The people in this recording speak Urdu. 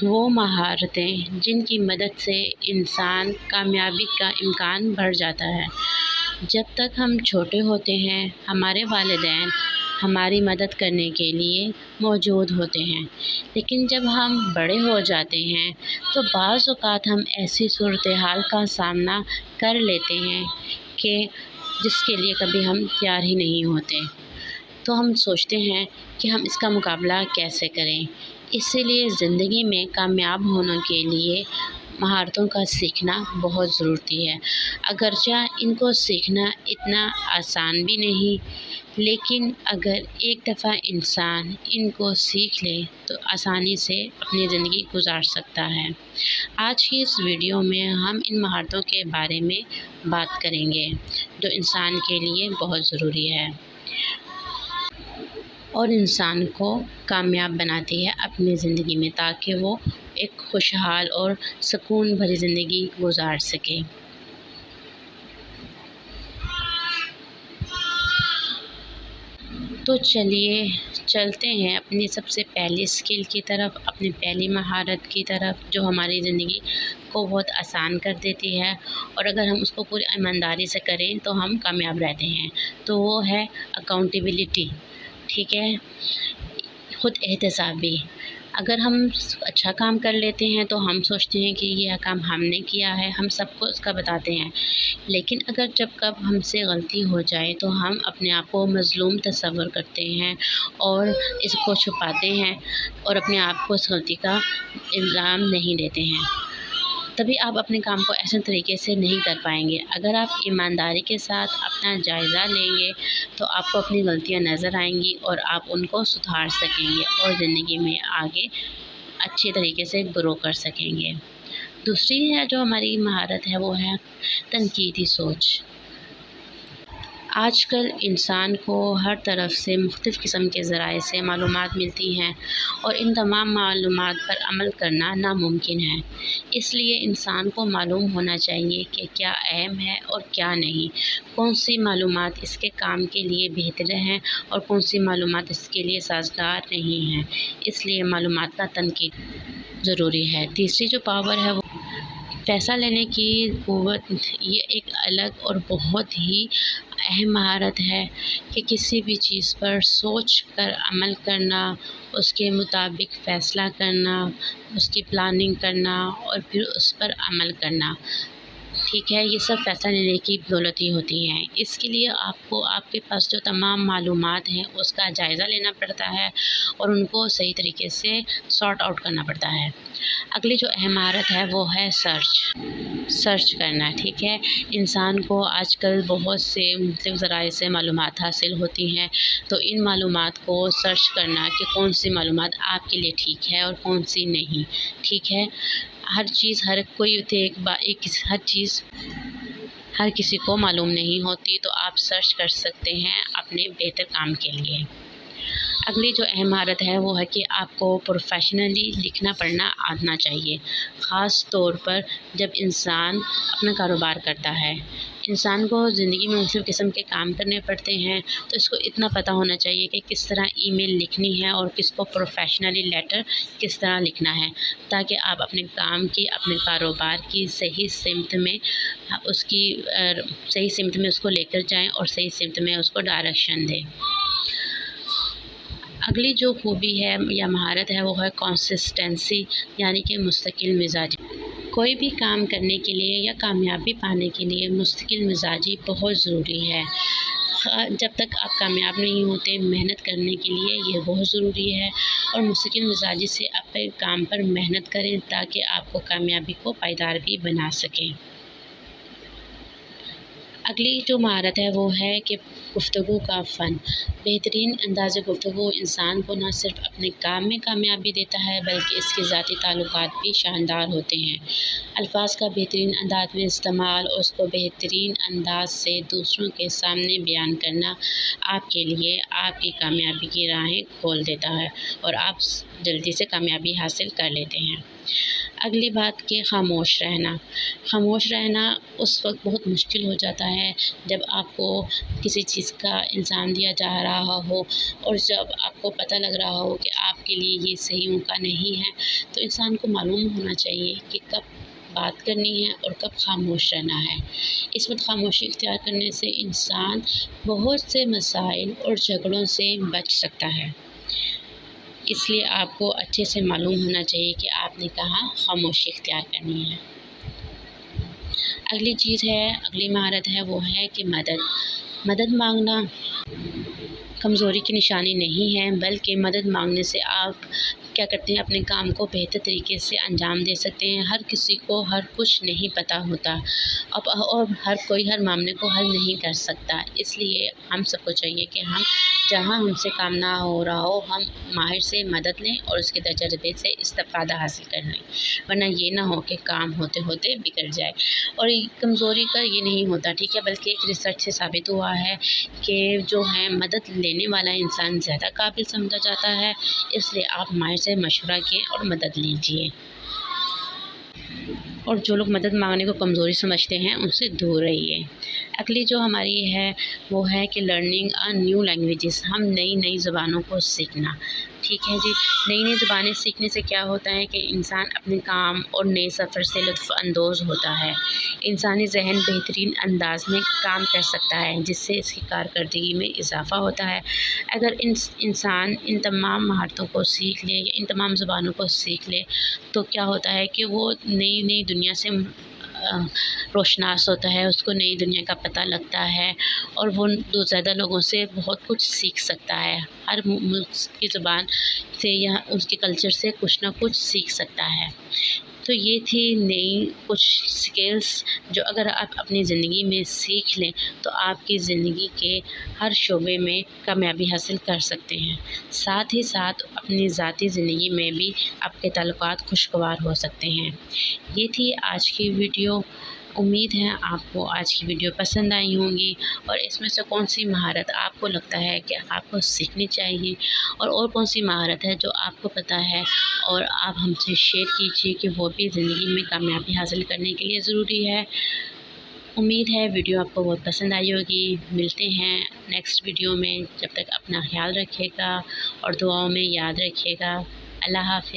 وہ مہارتیں جن کی مدد سے انسان کامیابی کا امکان بڑھ جاتا ہے۔ جب تک ہم چھوٹے ہوتے ہیں ہمارے والدین ہماری مدد کرنے کے لیے موجود ہوتے ہیں، لیکن جب ہم بڑے ہو جاتے ہیں تو بعض اوقات ہم ایسی صورتحال کا سامنا کر لیتے ہیں کہ جس کے لیے کبھی ہم تیار ہی نہیں ہوتے، تو ہم سوچتے ہیں کہ ہم اس کا مقابلہ کیسے کریں۔ اسی لیے زندگی میں کامیاب ہونے کے لیے مہارتوں کا سیکھنا بہت ضروری ہے۔ اگرچہ ان کو سیکھنا اتنا آسان بھی نہیں، لیکن اگر ایک دفعہ انسان ان کو سیکھ لے تو آسانی سے اپنی زندگی گزار سکتا ہے۔ آج کی اس ویڈیو میں ہم ان مہارتوں کے بارے میں بات کریں گے جو انسان کے لیے بہت ضروری ہے اور انسان کو کامیاب بناتی ہے اپنی زندگی میں، تاکہ وہ ایک خوشحال اور سکون بھری زندگی گزار سکے۔ تو چلیے چلتے ہیں اپنی سب سے پہلی اسکل کی طرف، اپنی پہلی مہارت کی طرف جو ہماری زندگی کو بہت آسان کر دیتی ہے، اور اگر ہم اس کو پوری ایمانداری سے کریں تو ہم کامیاب رہتے ہیں۔ تو وہ ہے اکاؤنٹیبلٹی، ٹھیک ہے، خود احتسابی۔ اگر ہم اچھا کام کر لیتے ہیں تو ہم سوچتے ہیں کہ یہ کام ہم نے کیا ہے، ہم سب کو اس کا بتاتے ہیں، لیکن اگر جب کب ہم سے غلطی ہو جائے تو ہم اپنے آپ کو مظلوم تصور کرتے ہیں اور اس کو چھپاتے ہیں اور اپنے آپ کو اس غلطی کا الزام نہیں دیتے ہیں۔ تبھی آپ اپنے کام کو احسن طریقے سے نہیں کر پائیں گے۔ اگر آپ ایمانداری کے ساتھ اپنا جائزہ لیں گے تو آپ کو اپنی غلطیاں نظر آئیں گی اور آپ ان کو سدھار سکیں گے اور زندگی میں آگے اچھے طریقے سے گرو کر سکیں گے۔ دوسری ہے جو ہماری مہارت ہے وہ ہے تنقیدی سوچ۔ آج کل انسان کو ہر طرف سے مختلف قسم کے ذرائع سے معلومات ملتی ہیں اور ان تمام معلومات پر عمل کرنا ناممکن ہے۔ اس لیے انسان کو معلوم ہونا چاہیے کہ کیا اہم ہے اور کیا نہیں، کون سی معلومات اس کے کام کے لیے بہتر ہیں اور کون سی معلومات اس کے لیے سازگار نہیں ہیں۔ اس لیے معلومات کا تنقید ضروری ہے۔ تیسری جو پاور ہے وہ فیصلہ لینے کی قوت۔ یہ ایک الگ اور بہت ہی اہم مہارت ہے کہ کسی بھی چیز پر سوچ کر عمل کرنا، اس کے مطابق فیصلہ کرنا، اس کی پلاننگ کرنا اور پھر اس پر عمل کرنا، ٹھیک ہے، یہ سب فیصلہ لینے کی بدولت ہی ہوتی ہیں۔ اس کے لیے آپ کو آپ کے پاس جو تمام معلومات ہیں اس کا جائزہ لینا پڑتا ہے اور ان کو صحیح طریقے سے سارٹ آؤٹ کرنا پڑتا ہے۔ اگلی جو اہم مہارت ہے وہ ہے سرچ کرنا، ٹھیک ہے۔ انسان کو آج کل بہت سے مختلف ذرائع سے معلومات حاصل ہوتی ہیں، تو ان معلومات کو سرچ کرنا کہ کون سی معلومات آپ کے لیے ٹھیک ہے اور کون سی نہیں، ٹھیک ہے۔ ہر کسی کو معلوم نہیں ہوتی، تو آپ سرچ کر سکتے ہیں اپنے بہتر کام کے لیے۔ اگلی جو اہم مہارت ہے وہ ہے کہ آپ کو پروفیشنلی لکھنا پڑھنا آنا چاہیے، خاص طور پر جب انسان اپنا کاروبار کرتا ہے۔ انسان کو زندگی میں مختلف قسم کے کام کرنے پڑتے ہیں، تو اس کو اتنا پتہ ہونا چاہیے کہ کس طرح ای میل لکھنی ہے اور کس کو پروفیشنلی لیٹر کس طرح لکھنا ہے، تاکہ آپ اپنے کام کی، اپنے کاروبار کی صحیح سمت میں اس کو لے کر جائیں اور صحیح سمت میں اس کو ڈائریکشن دیں۔ اگلی جو خوبی ہے یا مہارت ہے وہ ہے کنسسٹنسی، یعنی کہ مستقل مزاجی۔ کوئی بھی کام کرنے کے لیے یا کامیابی پانے کے لیے مستقل مزاجی بہت ضروری ہے۔ جب تک آپ کامیاب نہیں ہوتے، محنت کرنے کے لیے یہ بہت ضروری ہے، اور مستقل مزاجی سے اپنے کام پر محنت کریں تاکہ آپ کو کامیابی کو پائیدار بھی بنا سکیں۔ اگلی جو مہارت ہے وہ ہے کہ گفتگو کا فن۔ بہترین انداز گفتگو انسان کو نہ صرف اپنے کام میں کامیابی دیتا ہے بلکہ اس کے ذاتی تعلقات بھی شاندار ہوتے ہیں۔ الفاظ کا بہترین انداز میں استعمال اور اس کو بہترین انداز سے دوسروں کے سامنے بیان کرنا آپ کے لیے آپ کی کامیابی کی راہیں کھول دیتا ہے اور آپ جلدی سے کامیابی حاصل کر لیتے ہیں۔ اگلی بات کہ خاموش رہنا اس وقت بہت مشکل ہو جاتا ہے جب آپ کو کسی چیز کا الزام دیا جا رہا ہو اور جب آپ کو پتہ لگ رہا ہو کہ آپ کے لیے یہ صحیح موقع نہیں ہے، تو انسان کو معلوم ہونا چاہیے کہ کب بات کرنی ہے اور کب خاموش رہنا ہے۔ اس وقت خاموشی اختیار کرنے سے انسان بہت سے مسائل اور جھگڑوں سے بچ سکتا ہے۔ اس لیے آپ کو اچھے سے معلوم ہونا چاہیے کہ آپ نے کہاں خاموشی اختیار کرنی ہے۔ اگلی مہارت ہے وہ ہے کہ مدد مانگنا کمزوری کی نشانی نہیں ہے، بلکہ مدد مانگنے سے آپ کیا کرتے ہیں، اپنے کام کو بہتر طریقے سے انجام دے سکتے ہیں۔ ہر کسی کو ہر کچھ نہیں پتہ ہوتا اور ہر کوئی ہر معاملے کو حل نہیں کر سکتا، اس لیے ہم سب کو چاہیے کہ ہم جہاں ہم سے کام نہ ہو رہا ہو، ہم ماہر سے مدد لیں اور اس کے تجربے سے استفادہ حاصل کر لیں، ورنہ یہ نہ ہو کہ کام ہوتے ہوتے بگڑ جائے۔ اور کمزوری کا یہ نہیں ہوتا، ٹھیک ہے، بلکہ ایک ریسرچ سے ثابت ہوا ہے کہ جو ہے مدد لینے والا انسان زیادہ قابل سمجھا جاتا ہے، اس لیے آپ ماہر سے مشورہ کریں اور مدد لیجیے۔ اور جو لوگ مدد مانگنے کو کمزوری سمجھتے ہیں ان سے دور رہیے۔ اگلی جو ہماری ہے وہ ہے کہ لرننگ نیو لینگویجز، ہم نئی زبانوں کو سیکھنا، ٹھیک ہے جی۔ نئی زبانیں سیکھنے سے کیا ہوتا ہے کہ انسان اپنے کام اور نئے سفر سے لطف اندوز ہوتا ہے، انسانی ذہن بہترین انداز میں کام کر سکتا ہے، جس سے اس کی کارکردگی میں اضافہ ہوتا ہے۔ اگر انسان ان تمام مہارتوں کو سیکھ لے یا ان تمام زبانوں کو سیکھ لے تو کیا ہوتا ہے کہ وہ نئی دنیا سے روشناس ہوتا ہے، اس کو نئی دنیا کا پتہ لگتا ہے اور وہ زیادہ لوگوں سے بہت کچھ سیکھ سکتا ہے، ہر ملک کی زبان سے یا اس کے کلچر سے کچھ نہ کچھ سیکھ سکتا ہے۔ تو یہ تھی نئی کچھ سکلز جو اگر آپ اپنی زندگی میں سیکھ لیں تو آپ کی زندگی کے ہر شعبے میں کامیابی حاصل کر سکتے ہیں، ساتھ ہی ساتھ اپنی ذاتی زندگی میں بھی آپ کے تعلقات خوشگوار ہو سکتے ہیں۔ یہ تھی آج کی ویڈیو۔ امید ہے آپ کو آج کی ویڈیو پسند آئی ہوں گی اور اس میں سے کون سی مہارت آپ کو لگتا ہے کہ آپ کو سیکھنی چاہیے اور کون سی مہارت ہے جو آپ کو پتہ ہے اور آپ ہم سے شیئر کیجیے کہ وہ بھی زندگی میں کامیابی حاصل کرنے کے لیے ضروری ہے۔ امید ہے ویڈیو آپ کو بہت پسند آئی ہوگی۔ ملتے ہیں نیکسٹ ویڈیو میں، جب تک اپنا خیال رکھیے گا اور دعاؤں میں یاد رکھیے گا۔ اللہ حافظ۔